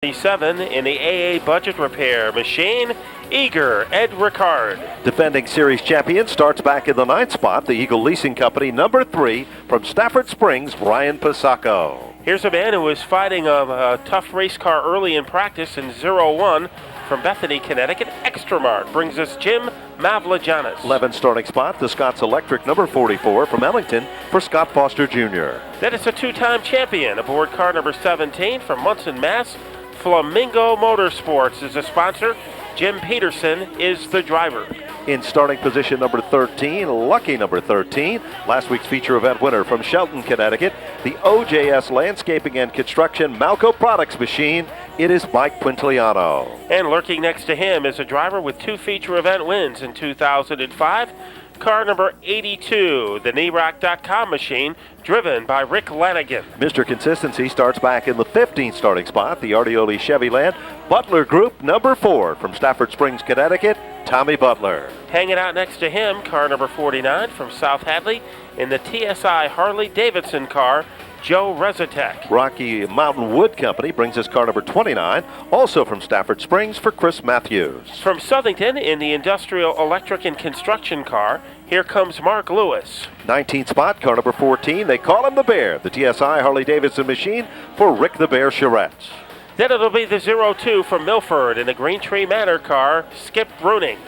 7 in the AA budget repair machine, Eager Ed Ricard. Defending series champion starts back in the 9th spot, the Eagle Leasing Company, number 3 from Stafford Springs, Brian Posocco. Here's a man who was fighting a tough race car early in practice in 0-1 from Bethany, Connecticut. Extramart brings us Jim Mavlouganes. 11th starting spot, the Scott's Electric, number 44 from Ellington for Scott Foster Jr. Then it's a two-time champion aboard car number 17 from Munson, Mass. Flamingo Motorsports is a sponsor. Jim Peterson is the driver. In starting position number 13, lucky number 13, last week's feature event winner from Shelton, Connecticut, the OJS Landscaping and Construction Malco Products machine. It is Mike Quintiliano. And lurking next to him is a driver with 2 feature event wins in 2005. Car number 82, the KneeRock.com machine, driven by Rick Lanigan. Mr. Consistency starts back in the 15th starting spot, the Artioli Chevyland Butler Group, number 4 from Stafford Springs, Connecticut, Tommy Butler. Hanging out next to him, car number 49 from South Hadley in the TSI Harley-Davidson car, Joe Rezatek. Rocky Mountain Wood Company brings us car number 29, also from Stafford Springs, for Chris Matthews. From Southington in the Industrial Electric and Construction car, here comes Mark Lewis. 19th spot, car number 14, they call him the Bear, the TSI Harley-Davidson machine for Rick the Bear Charette. Then it'll be the 02 from Milford in the Green Tree Manor car, Skip Bruning.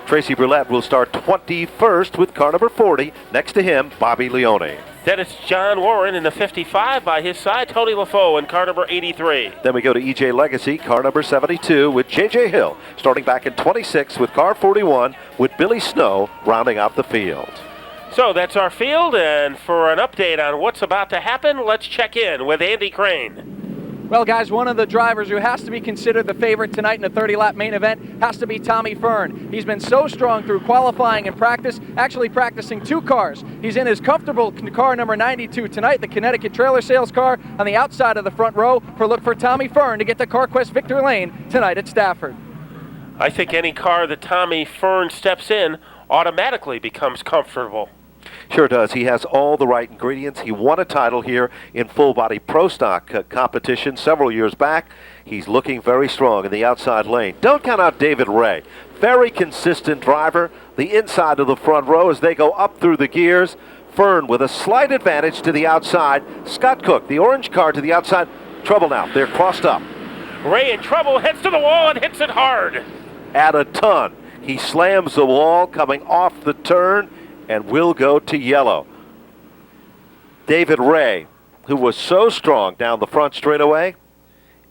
Tracy Brulette will start 21st with car number 40. Next to him, Bobby Leone. Then it's John Warren in the 55 by his side, Tony LaFoe in car number 83. Then we go to EJ Legacy, car number 72 with J.J. Hill, starting back in 26 with car 41 with Billy Snow rounding out the field. So that's our field, and for an update on what's about to happen, let's check in with Andy Crane. Well, guys, one of the drivers who has to be considered the favorite tonight in the 30-lap main event has to be Tommy Fern. He's been so strong through qualifying and practice, actually practicing 2 cars. He's in his comfortable car number 92 tonight, the Connecticut trailer sales car on the outside of the front row. Look for Tommy Fern to get to CarQuest Victory Lane tonight at Stafford. I think any car that Tommy Fern steps in automatically becomes comfortable. Sure does. He has all the right ingredients. He won a title here in full-body Pro Stock competition several years back. He's looking very strong in the outside lane. Don't count out David Ray. Very consistent driver. The inside of the front row as they go up through the gears. Fern with a slight advantage to the outside. Scott Cook, the orange car to the outside. Trouble now. They're crossed up. Ray in trouble, heads to the wall and hits it hard. At a ton. He slams the wall coming off the turn and will go to yellow. David Ray, who was so strong down the front straightaway,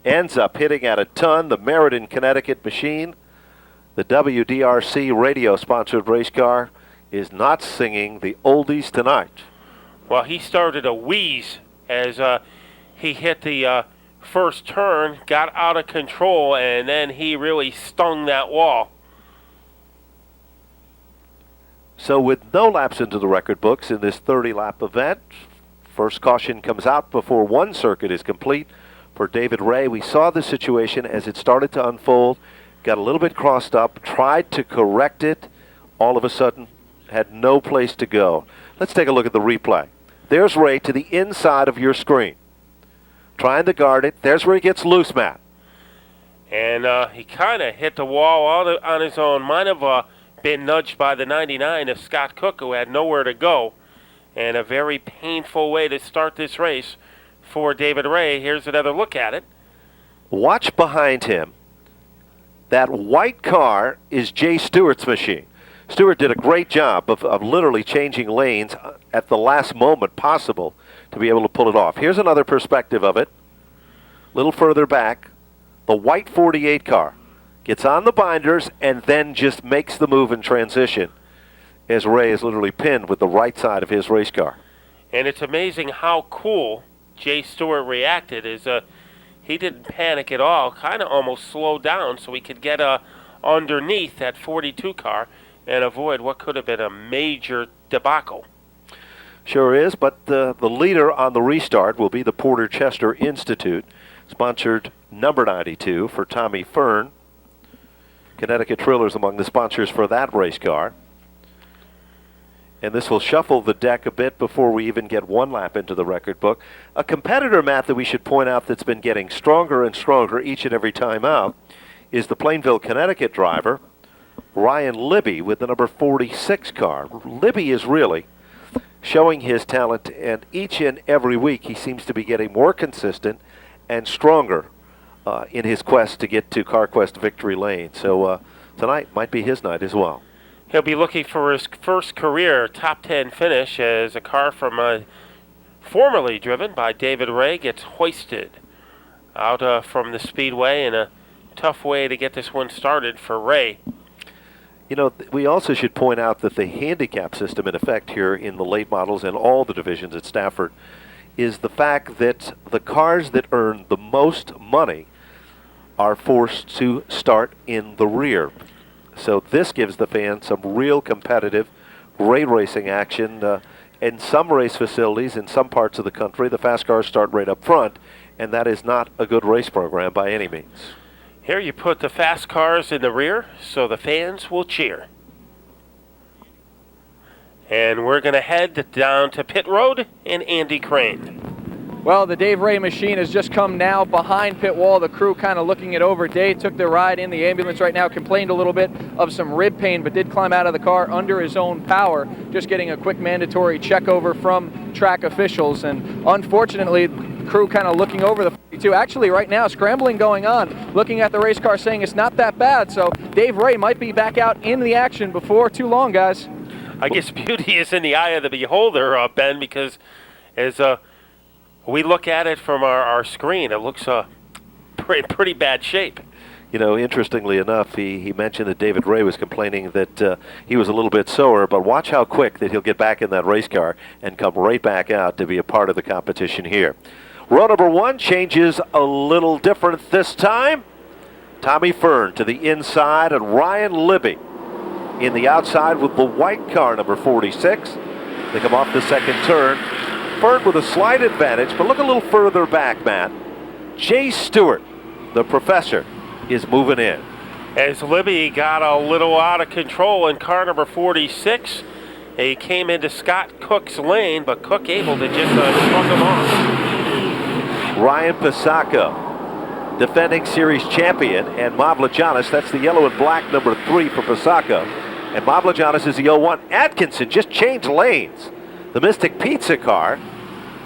ends up hitting at a ton. The Meriden, Connecticut machine, the WDRC radio-sponsored race car, is not singing the oldies tonight. Well, he started a wheeze as he hit the first turn, got out of control, and then he really stung that wall. So with no laps into the record books in this 30-lap event, first caution comes out before one circuit is complete for David Ray. We saw the situation as it started to unfold, got a little bit crossed up, tried to correct it, all of a sudden had no place to go. Let's take a look at the replay. There's Ray to the inside of your screen, trying to guard it. There's where he gets loose, Matt. And he kind of hit the wall on his own. Might have been nudged by the 99 of Scott Cook, who had nowhere to go, and a very painful way to start this race for David Ray. Here's another look at it. Watch behind him. That white car is Jay Stewart's machine. Stewart did a great job of literally changing lanes at the last moment possible to be able to pull it off. Here's another perspective of it. A little further back, the white 48 car gets on the binders and then just makes the move in transition as Ray is literally pinned with the right side of his race car. And it's amazing how cool Jay Stewart reacted. He didn't panic at all, kind of almost slowed down so he could get underneath that 42 car and avoid what could have been a major debacle. Sure is, but the leader on the restart will be the Porter Chester Institute, sponsored number 92 for Tommy Fern. Connecticut Trillers among the sponsors for that race car. And this will shuffle the deck a bit before we even get one lap into the record book. A competitor, Matt, that we should point out that's been getting stronger and stronger each and every time out is the Plainville, Connecticut driver, Ryan Libby, with the number 46 car. Libby is really showing his talent, and each and every week he seems to be getting more consistent and stronger in his quest to get to CarQuest Victory Lane. So tonight might be his night as well. He'll be looking for his first career top 10 finish as a car from formerly driven by David Ray gets hoisted out from the Speedway in a tough way to get this one started for Ray. You know, we also should point out that the handicap system in effect here in the late models and all the divisions at Stafford is the fact that the cars that earn the most money are forced to start in the rear. So this gives the fans some real competitive racing action. In some race facilities in some parts of the country, the fast cars start right up front, and that is not a good race program by any means. Here you put the fast cars in the rear so the fans will cheer. And we're going to head down to pit road and Andy Crane. Well, the Dave Ray machine has just come now behind pit wall. The crew kind of looking it over. Dave took the ride in the ambulance right now, complained a little bit of some rib pain, but did climb out of the car under his own power, just getting a quick mandatory check over from track officials. And unfortunately, the crew kind of looking over the 42. Actually, right now, scrambling going on, looking at the race car saying it's not that bad. So Dave Ray might be back out in the action before too long, guys. I guess beauty is in the eye of the beholder, Ben, because as we look at it from our screen, it looks pretty bad shape. You know, interestingly enough, he mentioned that David Ray was complaining that he was a little bit sore, but watch how quick that he'll get back in that race car and come right back out to be a part of the competition here. Row number 1 changes a little different this time. Tommy Fern to the inside and Ryan Libby in the outside with the white car, number 46. They come off the second turn. Fern with a slight advantage, but look a little further back, Matt. Jay Stewart, the professor, is moving in. As Libby got a little out of control in car number 46, he came into Scott Cook's lane, but Cook able to just shrug him off. Ryan Posocco, defending series champion, and Mavlouganes, that's the yellow and black number 3 for Posocco. And Mavlouganes is the 01. Atkinson just changed lanes. The Mystic Pizza car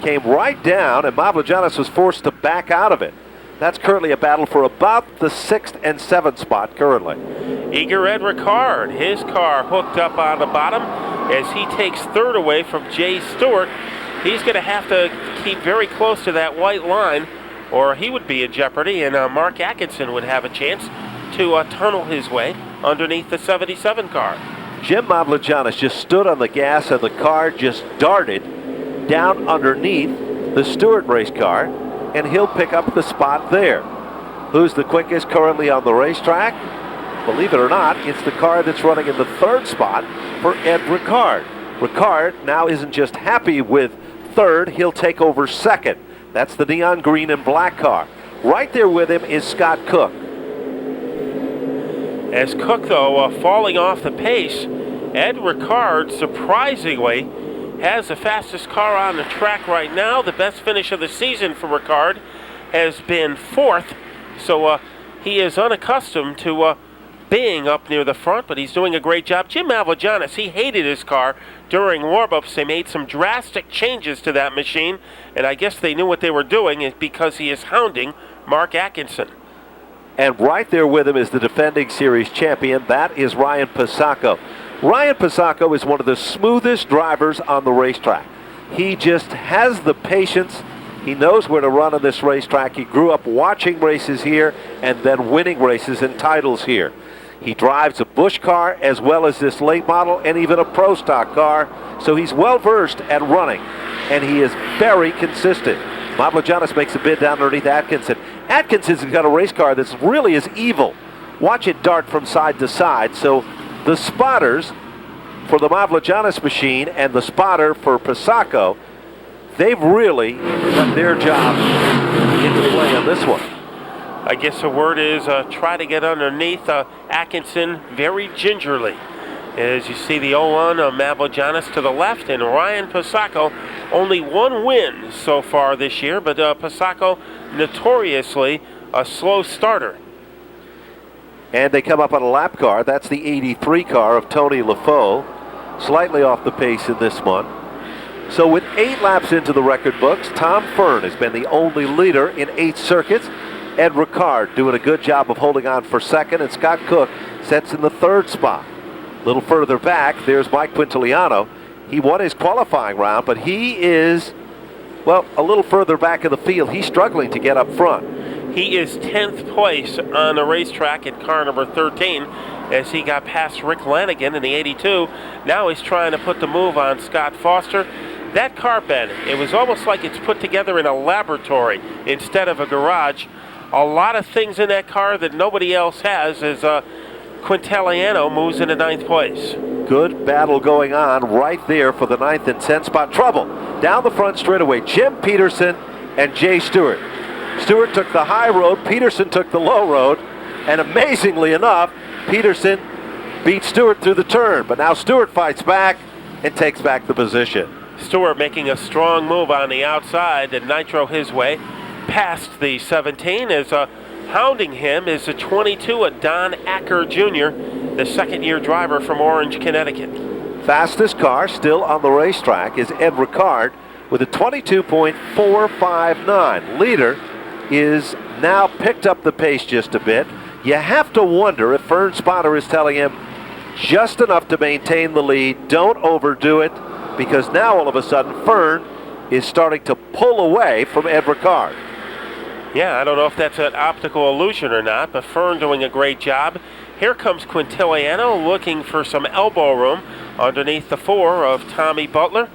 came right down, and Mavlouganes was forced to back out of it. That's currently a battle for about the 6th and 7th spot currently. Eager Ed Ricard, his car hooked up on the bottom as he takes 3rd away from Jay Stewart. He's going to have to keep very close to that white line, or he would be in jeopardy, and Mark Atkinson would have a chance to tunnel his way underneath the 77 car. Jim Mavlouganes just stood on the gas, and the car just darted down underneath the Stewart race car, and he'll pick up the spot there. Who's the quickest currently on the racetrack? Believe it or not, it's the car that's running in the 3rd spot for Ed Ricard. Ricard now isn't just happy with 3rd, he'll take over 2nd. That's the neon green and black car. Right there with him is Scott Cook. As Cook, though, falling off the pace, Ed Ricard, surprisingly, has the fastest car on the track right now. The best finish of the season for Ricard has been 4th, so he is unaccustomed to being up near the front, but he's doing a great job. Jim Mavlouganes, he hated his car during warm-ups. They made some drastic changes to that machine, and I guess they knew what they were doing because he is hounding Mark Atkinson. And right there with him is the defending series champion. That is Ryan Posocco. Ryan Posocco is one of the smoothest drivers on the racetrack. He just has the patience. He knows where to run on this racetrack. He grew up watching races here and then winning races and titles here. He drives a Busch car as well as this late model and even a Pro Stock car. So he's well versed at running, and he is very consistent. Mavlouganes makes a bid down underneath Atkinson. Atkinson's got a race car that's really is evil. Watch it dart from side to side. So the spotters for the Mavlouganes machine and the spotter for Posocco, they've really got their job into play on this one. I guess the word is try to get underneath Atkinson very gingerly. As you see the 0-1 of Mavlouganes to the left, and Ryan Posocco, only one win so far this year, but Posocco notoriously a slow starter. And they come up on a lap car. That's the 83 car of Tony LaFoe, slightly off the pace in this one. So with 8 laps into the record books, Tom Fern has been the only leader in 8 circuits. Ed Ricard doing a good job of holding on for second, and Scott Cook sets in the 3rd spot. A little further back, there's Mike Quintiliano. He won his qualifying round, but he is, well, a little further back in the field. He's struggling to get up front. He is 10th place on the racetrack at car number 13 as he got past Rick Lanigan in the 82. Now he's trying to put the move on Scott Foster. That car bed, it was almost like it's put together in a laboratory instead of a garage. A lot of things in that car that nobody else has as Quintiliano moves into 9th place. Good battle going on right there for the 9th and 10th spot. Trouble down the front straightaway. Jim Peterson and Jay Stewart. Stewart took the high road, Peterson took the low road, and amazingly enough, Peterson beat Stewart through the turn, but now Stewart fights back and takes back the position. Stewart making a strong move on the outside and nitro his way past the 17 as hounding him is the 22 of Don Acker Jr., the second-year driver from Orange, Connecticut. Fastest car still on the racetrack is Ed Ricard with a 22.459. Leader is now picked up the pace just a bit. You have to wonder if Fern's spotter is telling him just enough to maintain the lead, don't overdo it, because now all of a sudden Fern is starting to pull away from Ed Ricard. Yeah, I don't know if that's an optical illusion or not, but Fern doing a great job. Here comes Quintiliano looking for some elbow room underneath the 4 of Tommy Butler,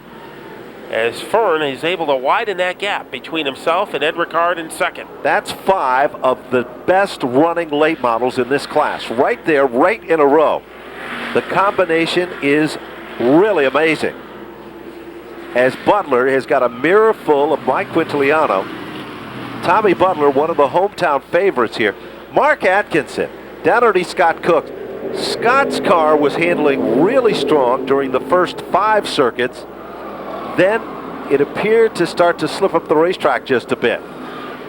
as Fern is able to widen that gap between himself and Ed Ricard in second. That's 5 of the best running late models in this class. Right there, right in a row. The combination is really amazing. As Butler has got a mirror full of Mike Quintiliano. Tommy Butler, one of the hometown favorites here. Mark Atkinson, down underneath Scott Cook. Scott's car was handling really strong during the first 5 circuits. Then it appeared to start to slip up the racetrack just a bit.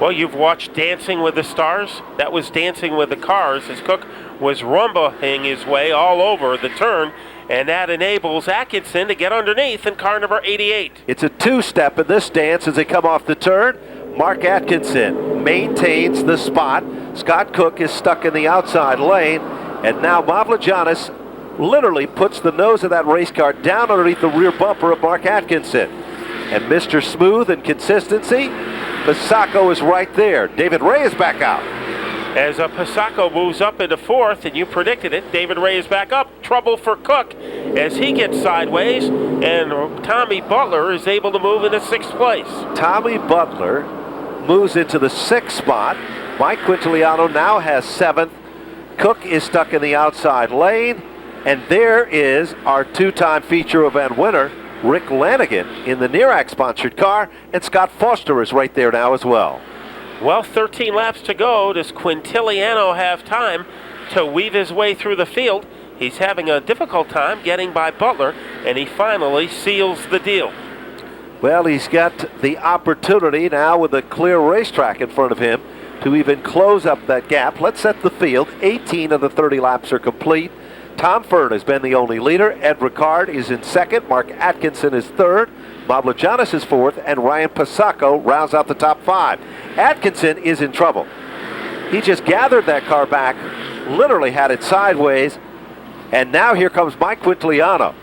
Well, you've watched Dancing with the Stars. That was Dancing with the Cars as Cook was rumbling his way all over the turn, and that enables Atkinson to get underneath in car number 88. It's a 2-step in this dance as they come off the turn. Mark Atkinson maintains the spot. Scott Cook is stuck in the outside lane, and now Mavlouganes literally puts the nose of that race car down underneath the rear bumper of Mark Atkinson. And Mr. Smooth and consistency, Posocco is right there. David Ray is back out. As Posocco moves up into 4th, and you predicted it, David Ray is back up. Trouble for Cook as he gets sideways, and Tommy Butler is able to move into 6th place. Tommy Butler moves into the 6th spot. Mike Quintiliano now has 7th. Cook is stuck in the outside lane. And there is our 2-time feature event winner, Rick Lanigan, in the NIRAC-sponsored car, and Scott Foster is right there now as well. Well, 13 laps to go. Does Quintiliano have time to weave his way through the field? He's having a difficult time getting by Butler, and he finally seals the deal. Well, he's got the opportunity now with a clear racetrack in front of him to even close up that gap. Let's set the field. 18 of the 30 laps are complete. Tom Fern has been the only leader. Ed Ricard is in 2nd. Mark Atkinson is 3rd. Mavlouganes is 4th. And Ryan Posocco rounds out the top 5. Atkinson is in trouble. He just gathered that car back, literally had it sideways. And now here comes Mike Quintiliano.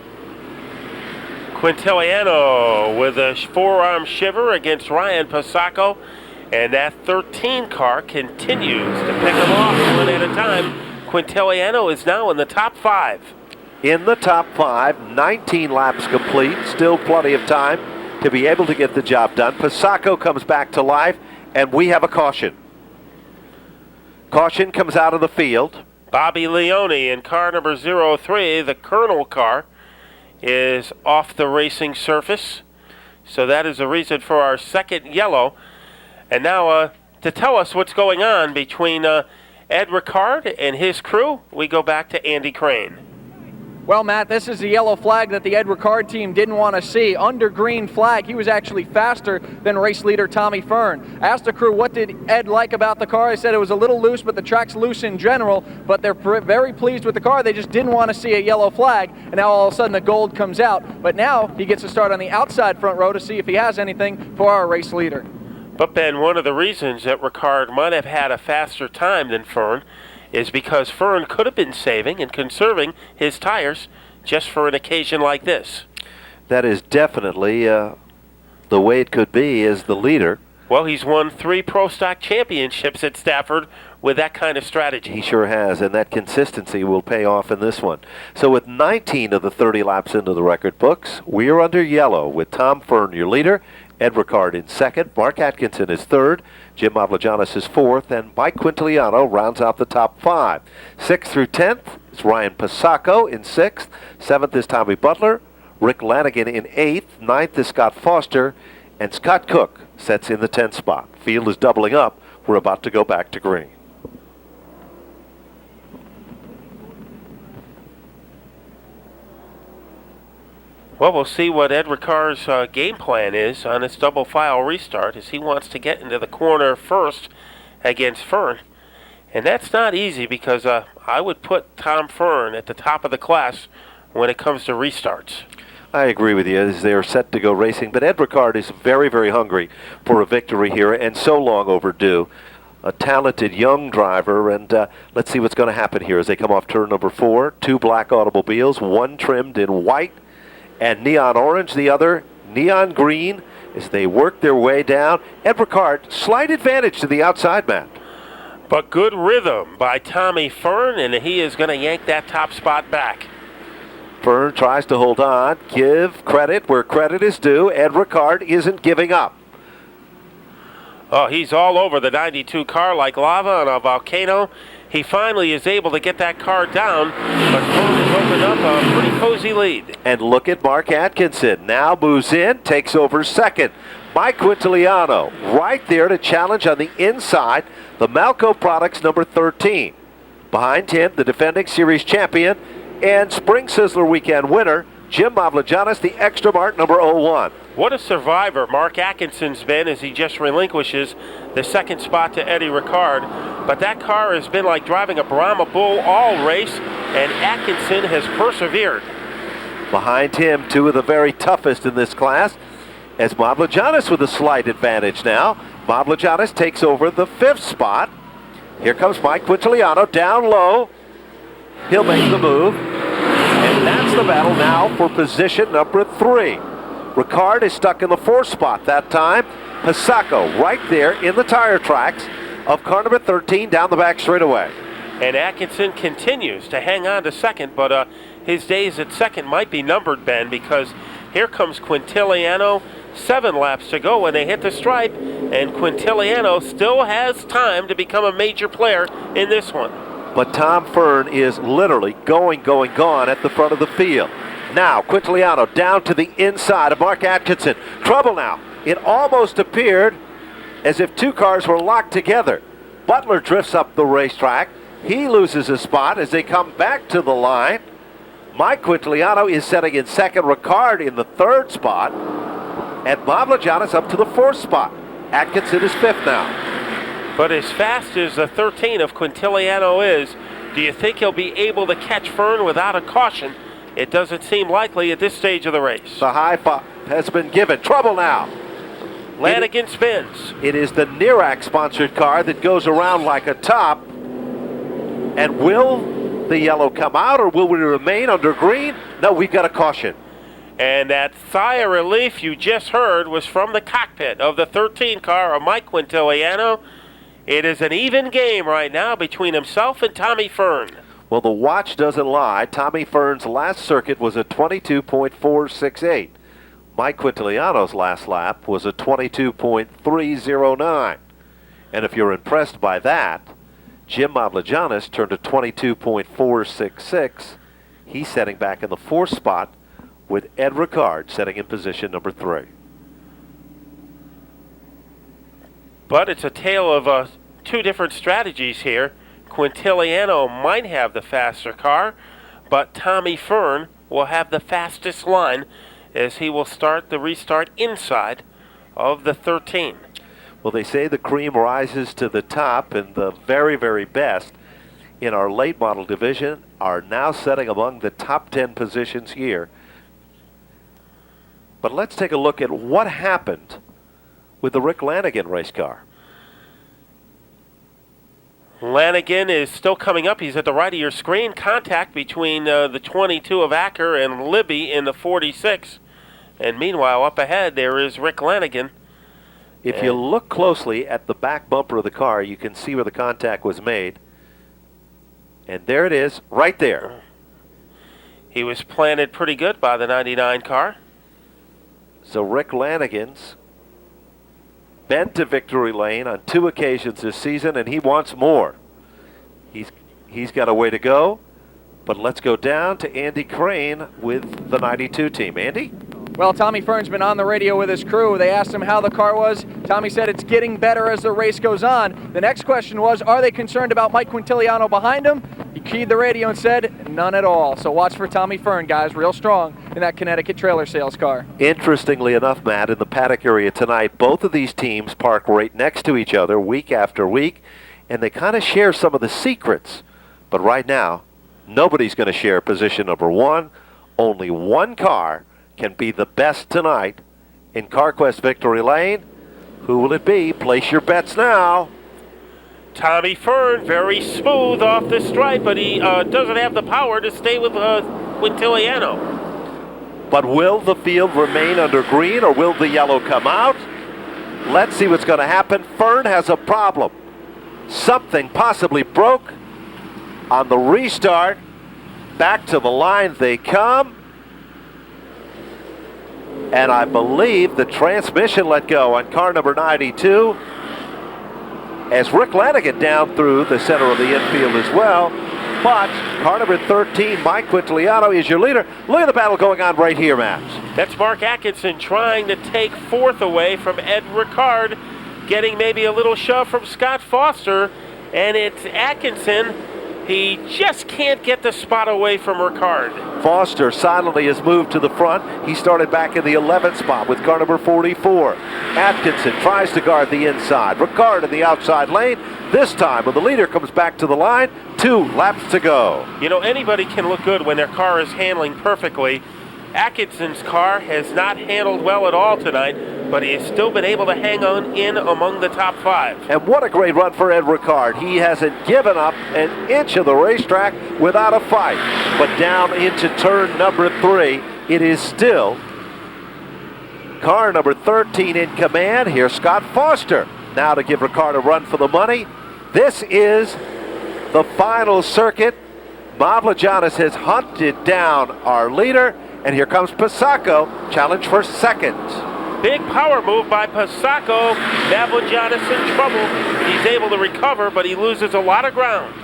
Quintiliano with a forearm shiver against Ryan Posocco. And that 13 car continues to pick him off one at a time. Quintiliano is now in the top 5. In the top 5, 19 laps complete. Still plenty of time to be able to get the job done. Posocco comes back to life, and we have a caution. Caution comes out of the field. Bobby Leone in car number 03, the Colonel car, is off the racing surface. So that is the reason for our second yellow. And now to tell us what's going on between Ed Ricard and his crew, we go back to Andy Crane. Well, Matt, this is the yellow flag that the Ed Ricard team didn't want to see. Under green flag, he was actually faster than race leader Tommy Fern. I asked the crew, what did Ed like about the car? They said it was a little loose, but the track's loose in general, but they're very pleased with the car. They just didn't want to see a yellow flag, and now all of a sudden the gold comes out. But now he gets to start on the outside front row to see if he has anything for our race leader. But Ben, one of the reasons that Ricard might have had a faster time than Fern is because Fern could have been saving and conserving his tires just for an occasion like this. That is definitely the way it could be as the leader. Well, he's won 3 Pro Stock championships at Stafford with that kind of strategy. He sure has, and that consistency will pay off in this one. So with 19 of the 30 laps into the record books, we are under yellow with Tom Fern, your leader, Ed Ricard in second, Mark Atkinson is third, Jim Mavlouganes is fourth, and Mike Quintiliano rounds out the top 5. 6th through 10th is Ryan Posocco in 6th, 7th is Tommy Butler, Rick Lanigan in 8th, 9th is Scott Foster, and Scott Cook sets in the 10th spot. Field is doubling up. We're about to go back to green. Well, we'll see what Ed Ricard's game plan is on this double file restart, as he wants to get into the corner first against Fern. And that's not easy, because I would put Tom Fern at the top of the class when it comes to restarts. I agree with you, as they are set to go racing. But Ed Ricard is very, very hungry for a victory here, and so long overdue. A talented young driver, and let's see what's going to happen here as they come off turn number 4. 2 black automobiles, one trimmed in white and neon orange, the other neon green, as they work their way down. Ed Ricard, slight advantage to the outside man. But good rhythm by Tommy Fern, and he is going to yank that top spot back. Fern tries to hold on, give credit where credit is due. Ed Ricard isn't giving up. Oh, he's all over the 92 car like lava on a volcano. He finally is able to get that car down, but Fern has opened up a pretty cozy lead. And look at Mark Atkinson. Now moves in, takes over second. Mike Quintiliano right there to challenge on the inside, the Malco Products number 13. Behind him, the defending series champion and Spring Sizzler weekend winner, Jim Mavlouganes, the Extra Mart number 01. What a survivor Mark Atkinson's been, as he just relinquishes the second spot to Eddie Ricard. But that car has been like driving a Brahma Bull all race, and Atkinson has persevered. Behind him, 2 of the very toughest in this class, as Mavlouganes with a slight advantage now. Mavlouganes takes over the 5th spot. Here comes Mike Quintiliano down low. He'll make the move. And that's the battle now for position number 3. Ricard is stuck in the 4th spot that time. Posocco right there in the tire tracks of car number 13 down the back straightaway. And Atkinson continues to hang on to second, but his days at second might be numbered, Ben, because here comes Quintiliano. 7 laps to go when they hit the stripe, and Quintiliano still has time to become a major player in this one. But Tom Fern is literally gone at the front of the field. Now, Quintiliano down to the inside of Mark Atkinson. Trouble now. It almost appeared as if 2 cars were locked together. Butler drifts up the racetrack. He loses a spot as they come back to the line. Mike Quintiliano is setting in second. Ricard in the 3rd spot. And Mavlouganes up to the 4th spot. Atkinson is 5th now. But as fast as the 13 of Quintiliano is, do you think he'll be able to catch Fern without a caution? It doesn't seem likely at this stage of the race. The high five has been given. Trouble now. Lanigan spins. It is the Nirac-sponsored car that goes around like a top. And will the yellow come out, or will we remain under green? No, we've got a caution. And that sigh of relief you just heard was from the cockpit of the 13 car of Mike Quintiliano. It is an even game right now between himself and Tommy Fern. Well, the watch doesn't lie. Tommy Fern's last circuit was a 22.468. Mike Quintiliano's last lap was a 22.309. And if you're impressed by that, Jim Mavlouganes turned a 22.466. He's setting back in the 4th spot, with Ed Ricard setting in position number 3. But it's a tale of 2 different strategies here. Quintiliano might have the faster car, but Tommy Fern will have the fastest line as he will start the restart inside of the 13. Well, they say the cream rises to the top, and the very, very best in our late model division are now setting among the top 10 positions here. But let's take a look at what happened with the Rick Lanigan race car. Lanigan is still coming up. He's at the right of your screen. Contact between the 22 of Acker and Libby in the 46. And meanwhile, up ahead, there is Rick Lanigan. If you look closely at the back bumper of the car, you can see where the contact was made. And there it is, right there. He was planted pretty good by the 99 car. So Rick Lanigan's been to victory lane on 2 occasions this season, and he wants more. He's got a way to go, but let's go down to Andy Crane with the 92 team. Andy? Well, Tommy Fern's been on the radio with his crew. They asked him how the car was. Tommy said it's getting better as the race goes on. The next question was, are they concerned about Mike Quintiliano behind him? He keyed the radio and said, none at all. So watch for Tommy Fern, guys, real strong in that Connecticut trailer sales car. Interestingly enough, Matt, in the paddock area tonight, both of these teams park right next to each other week after week, and they kind of share some of the secrets. But right now, nobody's going to share position number 1. Only one car can be the best tonight in CarQuest Victory Lane. Who will it be? Place your bets now. Tommy Fern, very smooth off the stripe, but he doesn't have the power to stay with Quintiliano. But will the field remain under green, or will the yellow come out? Let's see what's going to happen. Fern has a problem. Something possibly broke on the restart. Back to the line they come. And I believe the transmission let go on car number 92 as Rick Lanigan down through the center of the infield as well. But car number 13, Mike Quintiliano, is your leader. Look at the battle going on right here, Matt. That's Mark Atkinson trying to take 4th away from Ed Ricard, getting maybe a little shove from Scott Foster. And it's Atkinson. He just can't get the spot away from Ricard. Foster silently has moved to the front. He started back in the 11th spot with car number 44. Atkinson tries to guard the inside. Ricard in the outside lane. This time, when the leader comes back to the line, 2 laps to go. You know, anybody can look good when their car is handling perfectly. Atkinson's car has not handled well at all tonight, but he has still been able to hang on in among the top 5. And what a great run for Ed Ricard. He hasn't given up an inch of the racetrack without a fight. But down into turn number 3, it is still car number 13 in command. Here's Scott Foster now to give Ricard a run for the money. This is the final circuit. Mavlouganes has hunted down our leader. And here comes Posocco, challenge for 2nd. Big power move by Posocco. Mavlouganes in trouble. He's able to recover, but he loses a lot of ground.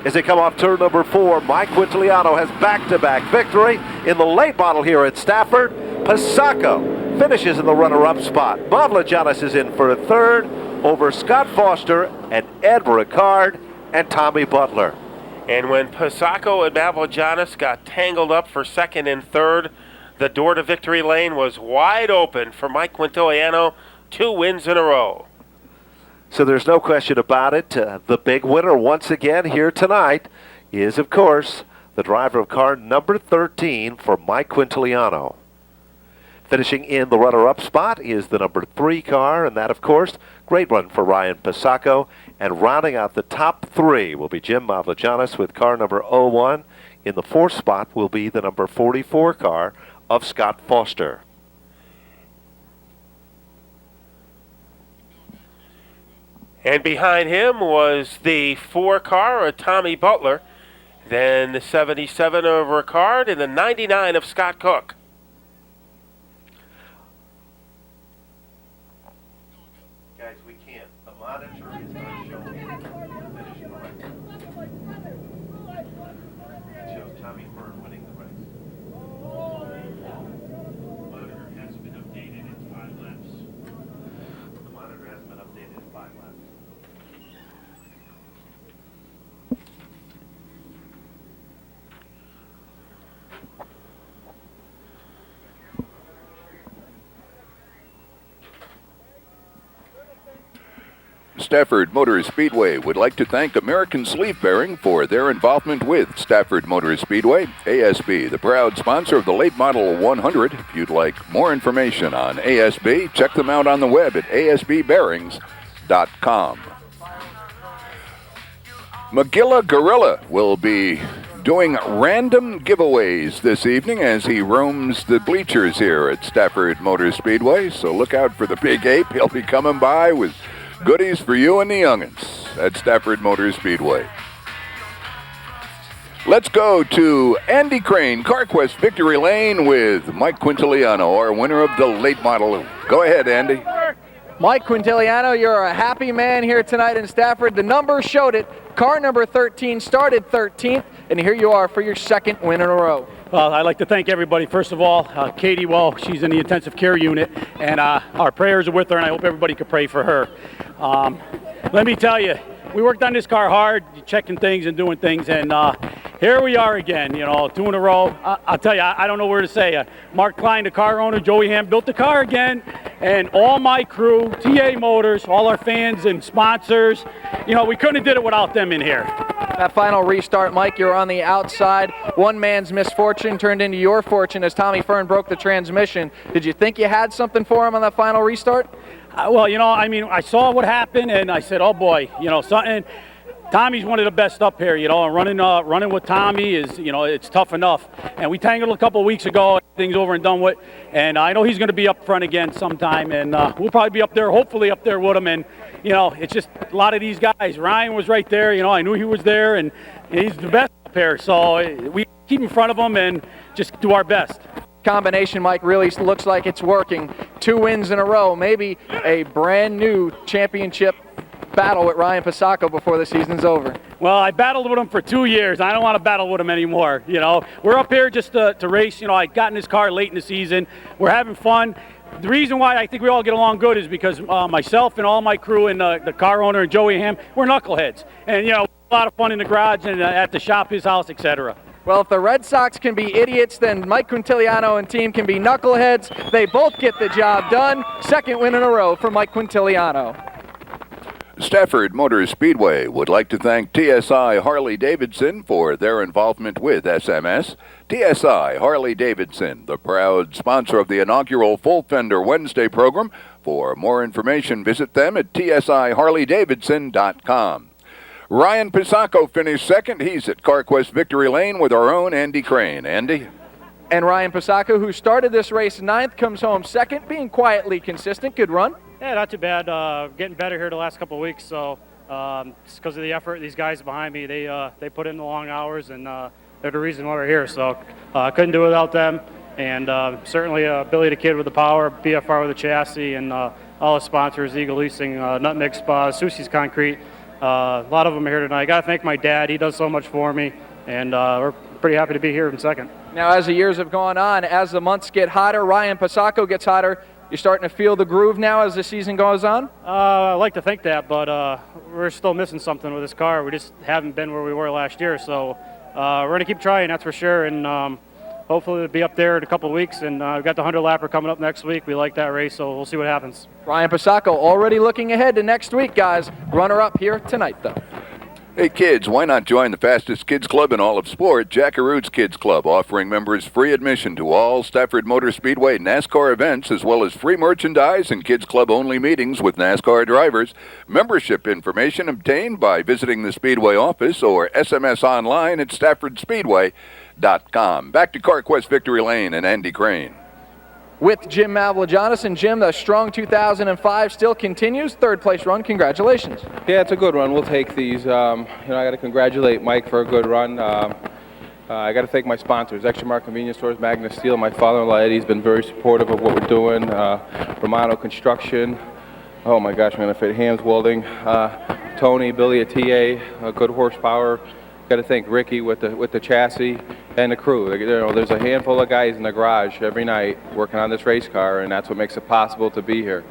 As they come off turn number 4, Mike Quintiliano has back-to-back victory in the late model here at Stafford. Posocco finishes in the runner-up spot. Mavlouganes is in for a 3rd over Scott Foster and Ed Ricard and Tommy Butler. And when Posocco and Mavlouganes got tangled up for 2nd and 3rd, the door to victory lane was wide open for Mike Quintiliano. 2 wins in a row. So there's no question about it. The big winner once again here tonight is, of course, the driver of car number 13 for Mike Quintiliano. Finishing in the runner-up spot is the number 3 car, and that, of course, great run for Ryan Posocco. And rounding out the top 3 will be Jim Mavlouganes with car number 01. In the 4th spot will be the number 44 car of Scott Foster. And behind him was the 4 car of Tommy Butler, then the 77 of Ricard, and the 99 of Scott Cook. Guys, we can't. The monitor is not showing the finish correctly. It shows Tommy Fern winning the race. The monitor hasn't been updated in 5 laps. The monitor hasn't been updated in 5 laps. Stafford Motor Speedway would like to thank American Sleeve Bearing for their involvement with Stafford Motor Speedway. ASB, the proud sponsor of the late model 100. If you'd like more information on ASB, check them out on the web at asbbearings.com. Magilla Gorilla will be doing random giveaways this evening as he roams the bleachers here at Stafford Motor Speedway. So look out for the Big Ape. He'll be coming by with goodies for you and the youngins at Stafford Motor Speedway. Let's go to Andy Crane, CarQuest Victory Lane with Mike Quintiliano, our winner of the late model. Go ahead, Andy. Mike Quintiliano, you're a happy man here tonight in Stafford. The numbers showed it. Car number 13 started 13th, and here you are for your second win in a row. Well, I'd like to thank everybody. First of all, Katie, well, she's in the intensive care unit, and our prayers are with her, and I hope everybody could pray for her. Let me tell you, we worked on this car hard, checking things and doing things, and here we are again, 2 in a row. I'll tell you, I don't know where to say. Mark Klein, the car owner, Joey Ham, built the car again, and all my crew, TA Motors, all our fans and sponsors, we couldn't have did it without them in here. That final restart, Mike, you're on the outside. One man's misfortune turned into your fortune as Tommy Fern broke the transmission. Did you think you had something for him on that final restart? Well, I saw what happened, and I said, oh boy, something. Tommy's one of the best up here, and running with Tommy is, it's tough enough. And we tangled a couple of weeks ago, things over and done with, and I know he's going to be up front again sometime, and we'll probably be up there, hopefully up there with him. And it's just a lot of these guys. Ryan was right there, I knew he was there, and he's the best up here. So we keep in front of him and just do our best. Combination, Mike, really looks like it's working. 2 wins in a row, maybe a brand new championship battle with Ryan Posocco before the season's over. Well, I battled with him for 2 years. I don't want to battle with him anymore. We're up here just to race. I got in this car late in the season. We're having fun. The reason why I think we all get along good is because myself and all my crew and the car owner and Joey Ham, we're knuckleheads. And, a lot of fun in the garage and at the shop, his house, etc. Well, if the Red Sox can be idiots, then Mike Quintiliano and team can be knuckleheads. They both get the job done. Second win in a row for Mike Quintiliano. Stafford Motor Speedway would like to thank TSI Harley-Davidson for their involvement with SMS. TSI Harley-Davidson, the proud sponsor of the inaugural Full Fender Wednesday program. For more information, visit them at tsiharleydavidson.com. Ryan Posocco finished second. He's at CarQuest Victory Lane with our own Andy Crane. Andy? And Ryan Posocco, who started this race 9th, comes home second, being quietly consistent. Good run. Yeah, not too bad. Getting better here the last couple of weeks. So just because of the effort, these guys behind me, they put in the long hours, and they're the reason why we're here. So couldn't do it without them. And certainly Billy the Kid with the power, BFR with the chassis, and all the sponsors, Eagle Leasing, Nutmeg Spa, Susie's Concrete. A lot of them are here tonight. I got to thank my dad. He does so much for me, and we're pretty happy to be here in second. Now, as the years have gone on, as the months get hotter, Ryan Posocco gets hotter. You're starting to feel the groove now as the season goes on? I like to think that, but we're still missing something with this car. We just haven't been where we were last year, so we're going to keep trying, that's for sure, and hopefully we'll be up there in a couple of weeks, and we've got the 100-lapper coming up next week. We like that race, so we'll see what happens. Ryan Posocco already looking ahead to next week, guys. Runner-up here tonight, though. Hey kids, why not join the fastest kids club in all of sport, Jackaroot's Kids Club, offering members free admission to all Stafford Motor Speedway NASCAR events, as well as free merchandise and kids club only meetings with NASCAR drivers. Membership information obtained by visiting the Speedway office or SMS online at StaffordSpeedway.com. Back to CarQuest Victory Lane and Andy Crane. With Jim Mavlouganes, and Jim, the strong 2005 still continues. Third place run, congratulations. Yeah, it's a good run. We'll take these. I got to congratulate Mike for a good run. I got to thank my sponsors, Extra Mark Convenience Stores, Magnus Steel. My father-in-law Eddie's been very supportive of what we're doing. Romano Construction. Oh my gosh, I'm going to fit Hams Welding. Tony, Billy at TA, good horsepower. Got to thank Ricky with the chassis and the crew. There's a handful of guys in the garage every night working on this race car, and that's what makes it possible to be here.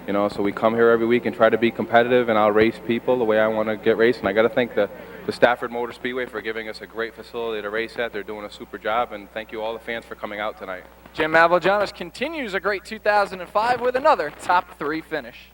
So we come here every week and try to be competitive, and I'll race people the way I want to get racing. I got to thank the Stafford Motor Speedway for giving us a great facility to race at. They're doing a super job, and thank you all the fans for coming out tonight. Jim Mavlouganes continues a great 2005 with another top 3 finish.